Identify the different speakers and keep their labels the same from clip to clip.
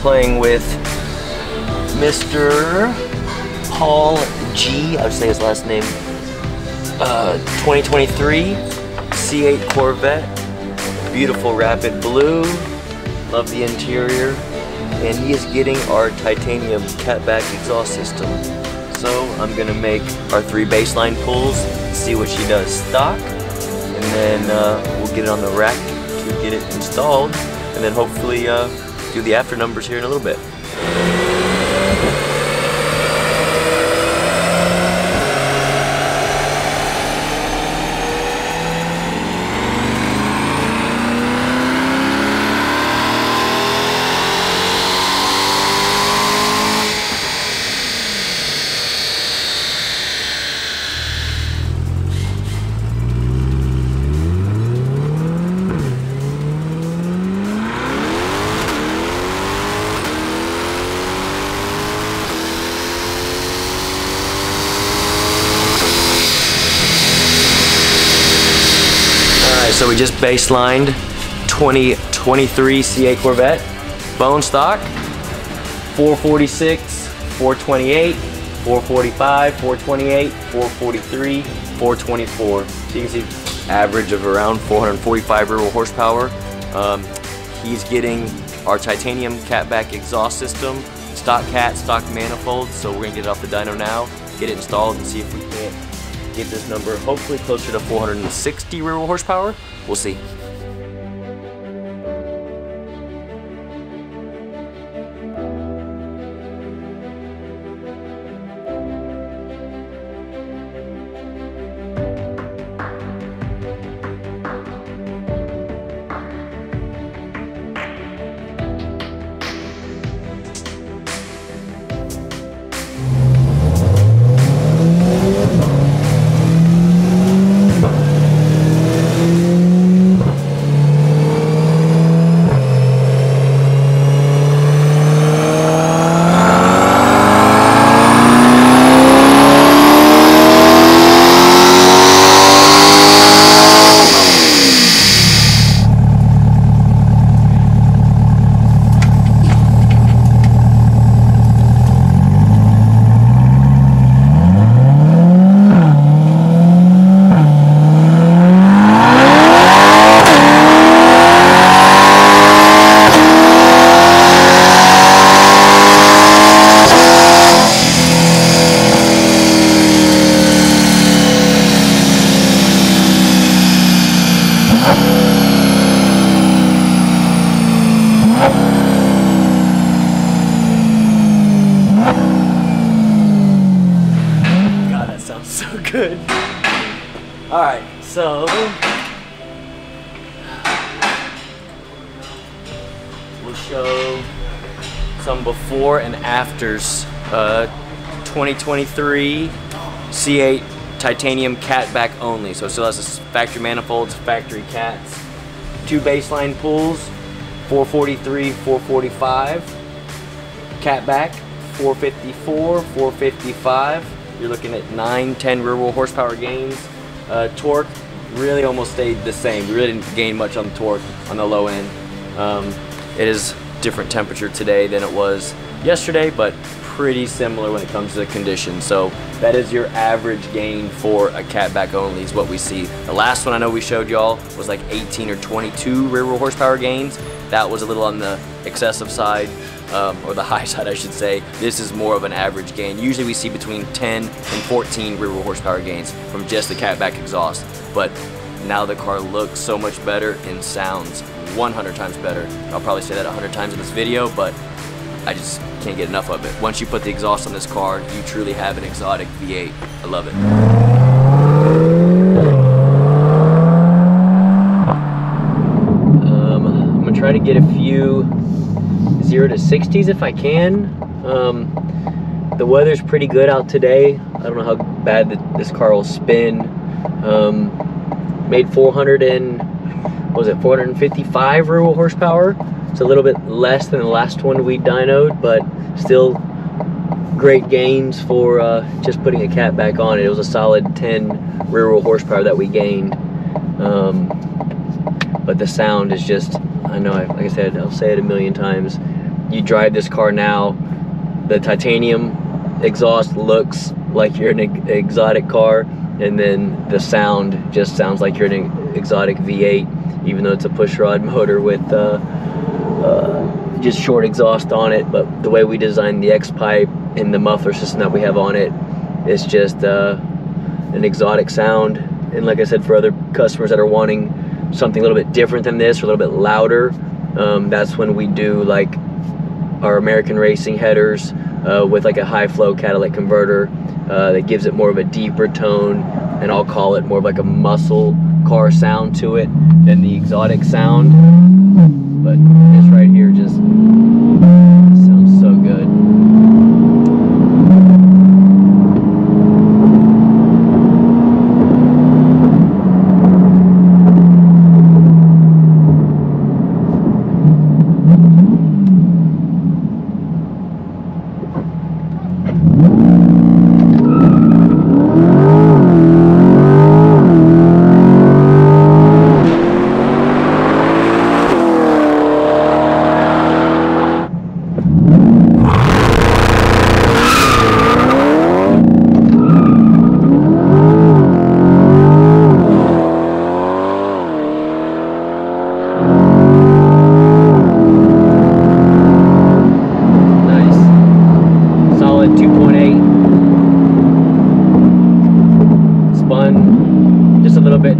Speaker 1: playing with Mr. Paul G, I would say his last name, 2023 C8 Corvette, beautiful rapid blue, love the interior, and he is getting our titanium catback exhaust system. So I'm gonna make our 3 baseline pulls, see what she does stock, and then we'll get it on the rack to get it installed, and then hopefully do the after numbers here in a little bit. So we just baselined 2023 C8 Corvette, bone stock, 446, 428, 445, 428, 443, 424. So you can see average of around 445 rear wheel horsepower. He's getting our titanium catback exhaust system, stock cat, stock manifold. So we're gonna get it off the dyno now, get it installed, and see if we can't get this number hopefully closer to 460 rear wheel horsepower. We'll see. Good. All right, so we'll show some before and afters. 2023 C8 titanium catback only. So it still has this factory manifolds, factory cats, 2 baseline pulls, 443, 445, catback, 454, 455. You're looking at 9-10 rear wheel horsepower gains. Torque really almost stayed the same. We really didn't gain much on the torque on the low end. It is different temperature today than it was yesterday, but pretty similar when it comes to the conditions. So that is your average gain for a catback only is what we see. The last one I know we showed y'all was like 18 or 22 rear wheel horsepower gains. That was a little on the excessive side. Or the high side I should say. This is more of an average gain. Usually we see between 10 and 14 rear wheel horsepower gains from just the catback exhaust. But now the car looks so much better and sounds 100 times better. I'll probably say that 100 times in this video, but I just can't get enough of it. Once you put the exhaust on this car, you truly have an exotic V8. I love it. I'm gonna try to get a few 0 to 60s if I can. The weather's pretty good out today. I don't know how bad this car will spin. Made 455 rear wheel horsepower. It's a little bit less than the last one we dynoed, but still great gains for just putting a cat back on it. It was a solid 10 rear wheel horsepower that we gained. But the sound is just, I know, like I said, I'll say it a million times. you drive this car now, the titanium exhaust looks like you're in an exotic car, and then the sound just sounds like you're in an exotic V8, even though it's a pushrod motor with just short exhaust on it. But the way we designed the X pipe and the muffler system that we have on it, it's just an exotic sound. And like I said, for other customers that are wanting something a little bit different than this, or a little bit louder, that's when we do like our American racing headers with like a high flow catalytic converter that gives it more of a deeper tone, and I'll call it more of like a muscle car sound to it than the exotic sound. But this right here just sounds so good.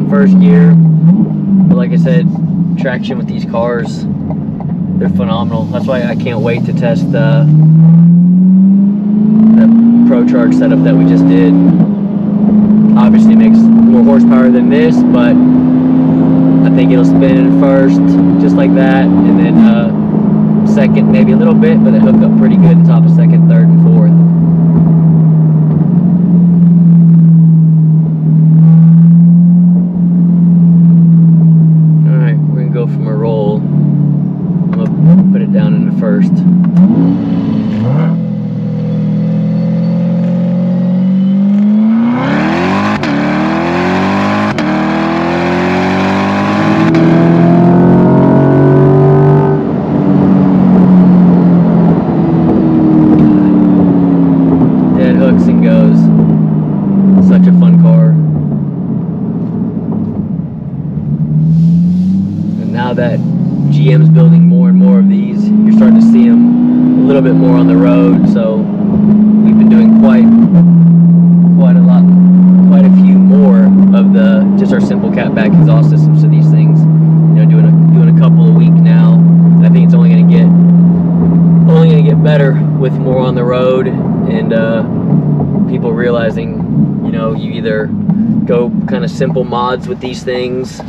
Speaker 1: First gear, but like I said, traction with these cars, they're phenomenal. That's why I can't wait to test that ProCharge setup that we just did. Obviously makes more horsepower than this, but I think it'll spin in first just like that, and then second maybe a little bit, but it hook up pretty good at the top of second, third, and fourth. From a roll, I'm gonna put it down in the first. Yeah, it hooks and goes. Such a fun car. Now that GM's building more and more of these, you're starting to see them a little bit more on the road. So we've been doing quite a few more of just our simple catback exhaust systems to these things. You know, doing a couple a week now. And I think it's only going to get better with more on the road, and people realizing, you know, you either go kind of simple mods with these things,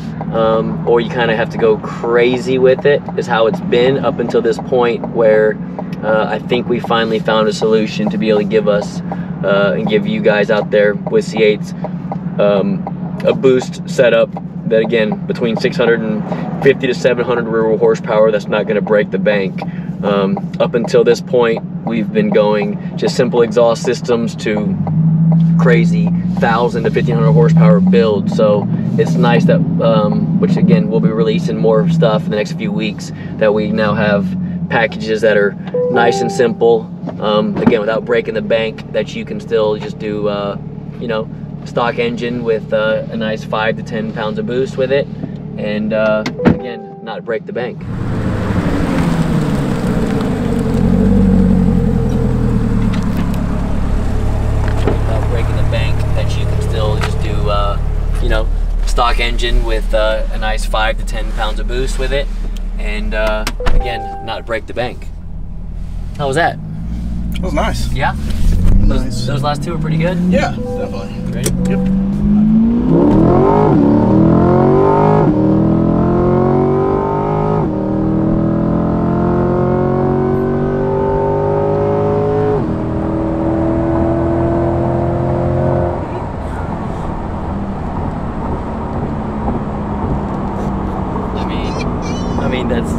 Speaker 1: or you kind of have to go crazy with it, is how it's been up until this point, where I think we finally found a solution to be able to give us and give you guys out there with C8s a boost setup that, again, between 650 to 700 rear horsepower, that's not going to break the bank. Up until this point, we've been going just simple exhaust systems to crazy 1,000 to 1,500 horsepower build. So it's nice that, which again, we'll be releasing more stuff in the next few weeks, that we now have packages that are nice and simple, again, without breaking the bank, that you can still just do, you know, stock engine with a nice 5 to 10 pounds of boost with it, and again, not break the bank. You know, stock engine with a nice 5 to 10 pounds of boost with it, and again, not break the bank. How was that?
Speaker 2: That was nice.
Speaker 1: Yeah?
Speaker 2: Nice.
Speaker 1: Those last two were pretty good?
Speaker 2: Yeah, definitely.
Speaker 1: Ready?
Speaker 2: Yep.
Speaker 1: I mean, that's,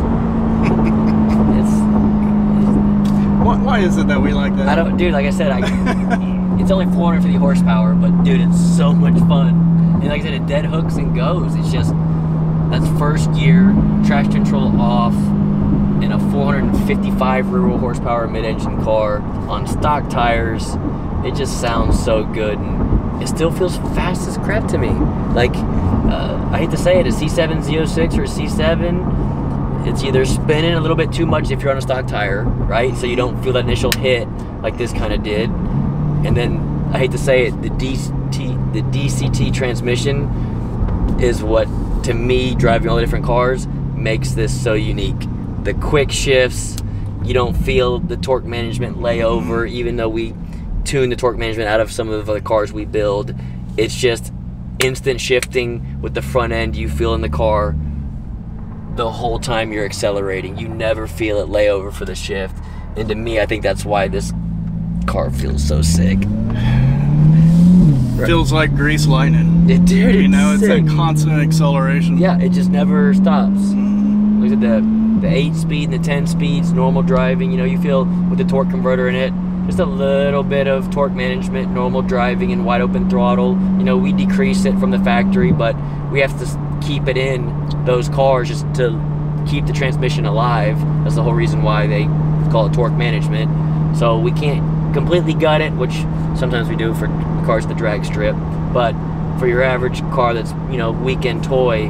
Speaker 2: Why is it that we like that?
Speaker 1: I don't, dude, like I said, it's only 450 horsepower, but dude, it's so much fun. And like I said, it dead hooks and goes. It's just, that's first gear, traction control off, in a 455 rear wheel horsepower mid-engine car on stock tires, it just sounds so good, and it still feels fast as crap to me. Like, I hate to say it, a C7 Z06 or a C7, it's either spinning a little bit too much if you're on a stock tire, right? So you don't feel that initial hit like this kind of did. And then, I hate to say it, the DCT transmission is what, to me, driving all the different cars, makes this so unique. The quick shifts, you don't feel the torque management layover, even though we tune the torque management out of some of the cars we build. It's just instant shifting with the front end you feel in the car the whole time you're accelerating. You never feel it layover for the shift. And to me, I think that's why this car feels so sick.
Speaker 2: Feels like grease lightning.
Speaker 1: Dude,
Speaker 2: you know, it's
Speaker 1: sick.
Speaker 2: that constant acceleration.
Speaker 1: Yeah, it just never stops. Look at the 8 speed and the 10 speeds, normal driving. You know, you feel with the torque converter in it, just a little bit of torque management, normal driving and wide open throttle. You know, we decrease it from the factory, but we have to keep it in those cars just to keep the transmission alive. That's the whole reason why they call it torque management. So we can't completely gut it, which sometimes we do for cars that drag strip, but for your average car that's, you know, weekend toy,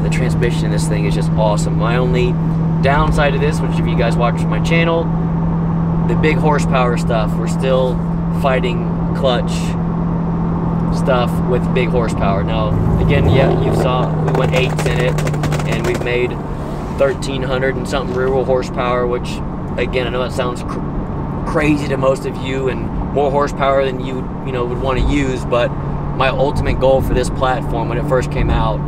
Speaker 1: the transmission in this thing is just awesome. My only downside to this, which if you guys watch my channel, the big horsepower stuff, we're still fighting clutch stuff with big horsepower. Now, again, yeah, you saw we went 8s in it, and we've made 1,300 and something rear wheel horsepower, which, again, I know that sounds crazy to most of you, and more horsepower than you know would want to use, but my ultimate goal for this platform when it first came out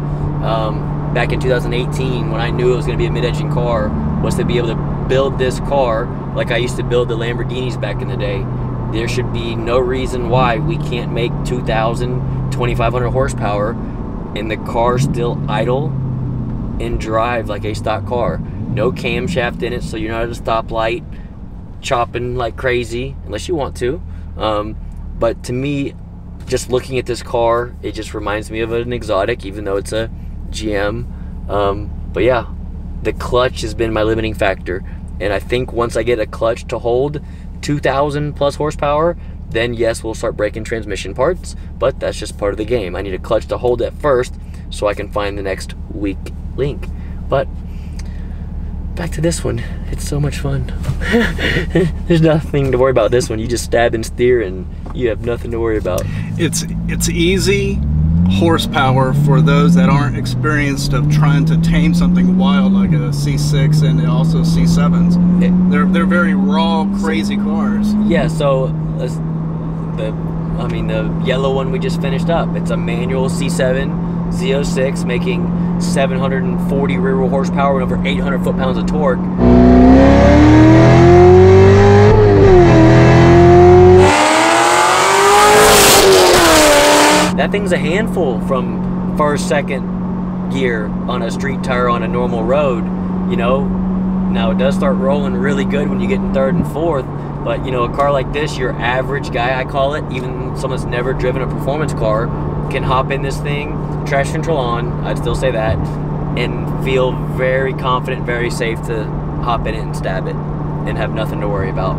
Speaker 1: back in 2018, when I knew it was going to be a mid-engine car, was to be able to build this car like I used to build the Lamborghinis back in the day. There should be no reason why we can't make 2,000, 2,500 horsepower and the car still idle and drive like a stock car. No camshaft in it, so you're not at a stoplight chopping like crazy, unless you want to. But to me, just looking at this car, it just reminds me of an exotic, even though it's a GM. But yeah, the clutch has been my limiting factor, and I think once I get a clutch to hold 2,000 plus horsepower, then yes, we'll start breaking transmission parts, but that's just part of the game. I need a clutch to hold it first so I can find the next weak link. But back to this one, it's so much fun. There's nothing to worry about this one. You just stab and steer and you have nothing to worry about.
Speaker 2: It's easy horsepower for those that aren't experienced of trying to tame something wild like a C6 and also C7s. They're very raw, crazy cars.
Speaker 1: Yeah, so the yellow one we just finished up, it's a manual C7 Z06 making 740 rear wheel horsepower and over 800 foot-pounds of torque. That thing's a handful from first, second gear on a street tire on a normal road, you know. Now it does start rolling really good when you get in third and fourth, but you know, a car like this, your average guy, I call it, even someone that's never driven a performance car, can hop in this thing, traction control on, I'd still say that, and feel very confident, very safe to hop in it and stab it and have nothing to worry about.